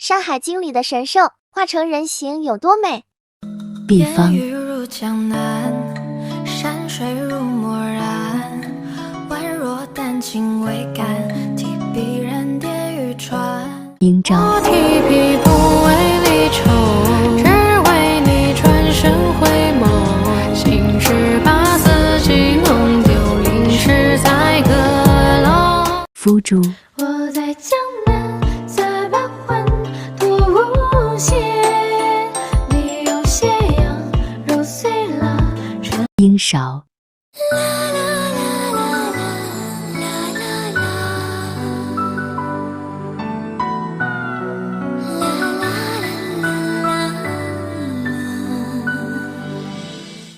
山海经里的神兽化成人形有多美？比方烟雨如江南，山水如墨染，宛若丹青未干，提笔燃点渔船。应召我提笔不为离愁，只为你转身回眸。心事把自己弄丢，淋湿在阁楼。夫诸我在江南，在八环多无邪，你有斜阳揉碎了春。应少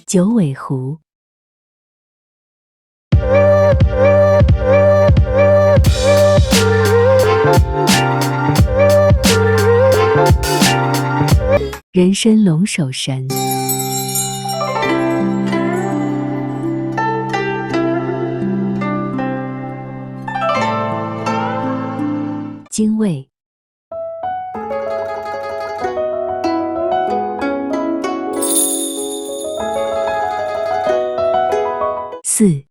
九尾狐人参龙首神精卫四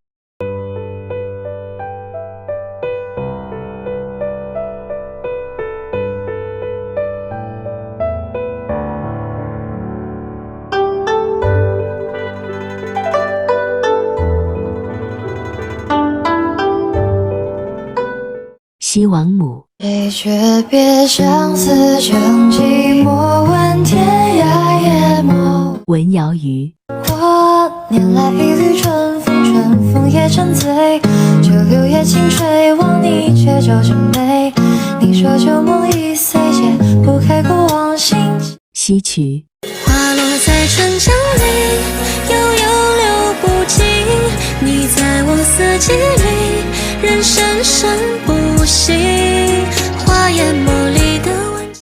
西王母谁诀别相思成寂寞，问天涯夜寞。文瑶鱼我拈来一缕春风，春风也沉醉，就柳叶轻吹，望你却照着眉。你说旧梦已碎，解不开过往心结。西渠花落在春江里，悠悠流不尽。你在我四季里，人生生不息。花烟茉莉的